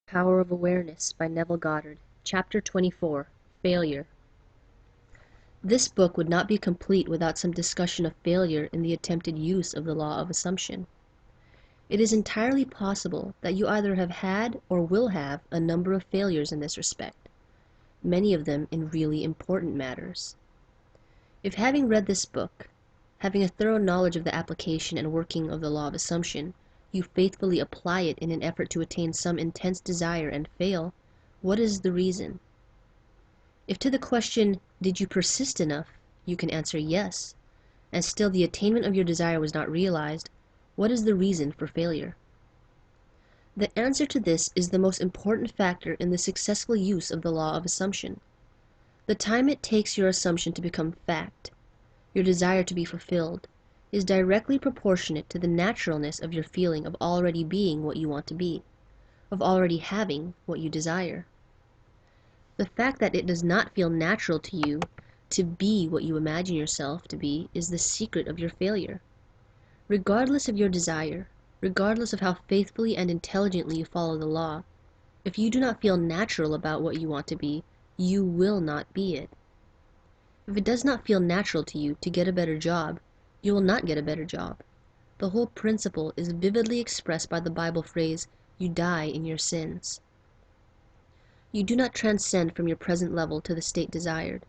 Power of Awareness by Neville Goddard, Chapter 24, Failure. This book would not be complete without some discussion of failure in the attempted use of the law of assumption. It is entirely possible that you either have had or will have a number of failures in this respect, many of them in really important matters. If having read this book, having a thorough knowledge of the application and working of the law of assumption, you faithfully apply it in an effort to attain some intense desire and fail, what is the reason? If to the question, did you persist enough, you can answer yes, and still the attainment of your desire was not realized, what is the reason for failure? The answer to this is the most important factor in the successful use of the law of assumption. The time it takes your assumption to become fact, your desire to be fulfilled, is directly proportionate to the naturalness of your feeling of already being what you want to be, of already having what you desire. The fact that it does not feel natural to you to be what you imagine yourself to be is the secret of your failure. Regardless of your desire, regardless of how faithfully and intelligently you follow the law, if you do not feel natural about what you want to be, you will not be it. If it does not feel natural to you to get a better job, you will not get a better job. The whole principle is vividly expressed by the Bible phrase, "You die in your sins." You do not transcend from your present level to the state desired.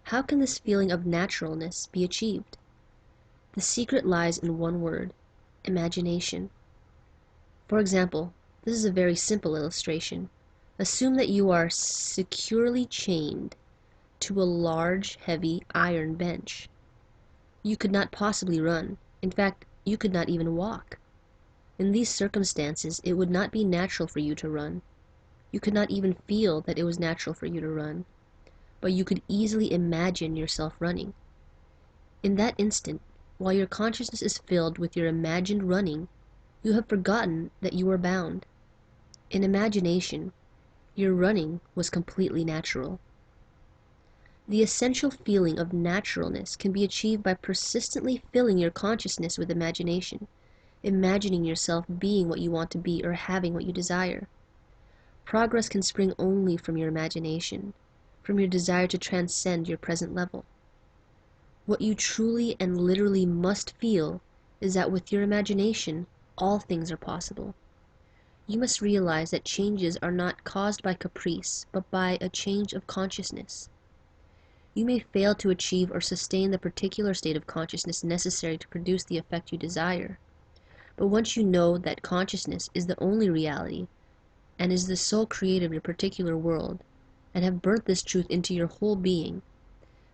How can this feeling of naturalness be achieved? The secret lies in one word: imagination. For example, this is a very simple illustration. Assume that you are securely chained to a large, heavy iron bench. You could not possibly run. In fact, you could not even walk. In these circumstances, it would not be natural for you to run. You could not even feel that it was natural for you to run, but you could easily imagine yourself running. In that instant, while your consciousness is filled with your imagined running, you have forgotten that you are bound. In imagination, your running was completely natural. The essential feeling of naturalness can be achieved by persistently filling your consciousness with imagination, imagining yourself being what you want to be or having what you desire. Progress can spring only from your imagination, from your desire to transcend your present level. What you truly and literally must feel is that with your imagination, all things are possible. You must realize that changes are not caused by caprice, but by a change of consciousness. You may fail to achieve or sustain the particular state of consciousness necessary to produce the effect you desire. But once you know that consciousness is the only reality, and is the sole creator of your particular world, and have burnt this truth into your whole being,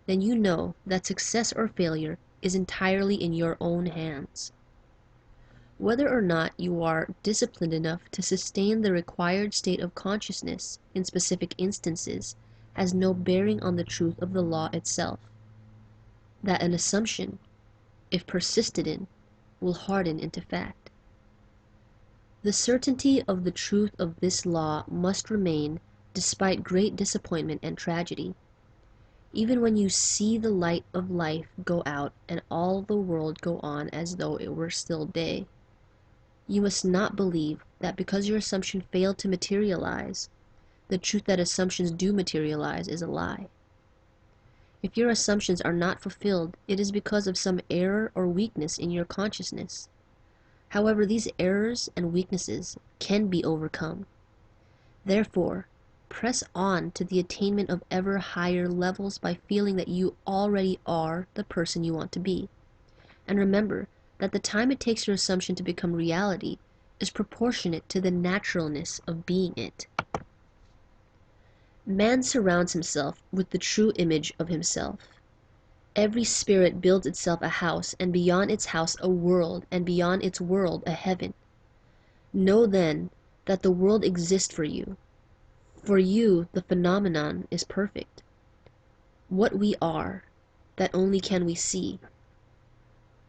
then you know that success or failure is entirely in your own hands. Whether or not you are disciplined enough to sustain the required state of consciousness in specific instances has no bearing on the truth of the law itself, that an assumption, if persisted in, will harden into fact. The certainty of the truth of this law must remain despite great disappointment and tragedy. Even when you see the light of life go out and all the world go on as though it were still day, you must not believe that because your assumption failed to materialize, the truth that assumptions do materialize is a lie. If your assumptions are not fulfilled, it is because of some error or weakness in your consciousness. However, these errors and weaknesses can be overcome. Therefore, press on to the attainment of ever higher levels by feeling that you already are the person you want to be. And remember that the time it takes your assumption to become reality is proportionate to the naturalness of being it. Man surrounds himself with the true image of himself. Every spirit builds itself a house, and beyond its house a world, and beyond its world a heaven. Know then that the world exists for you. For you, the phenomenon is perfect. What we are, that only can we see.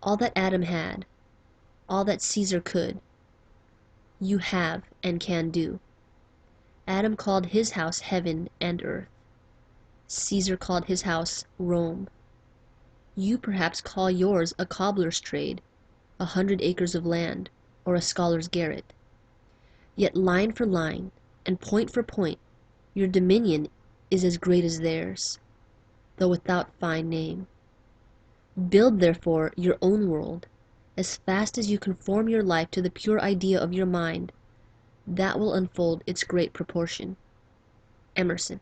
All that Adam had, all that Caesar could, you have and can do. Adam called his house heaven and earth. Caesar called his house Rome. You perhaps call yours a cobbler's trade, 100 acres of land, or a scholar's garret. Yet line for line, and point for point, your dominion is as great as theirs, though without fine name. Build, therefore, your own world, as fast as you conform your life to the pure idea of your mind, that will unfold its great proportion. Emerson.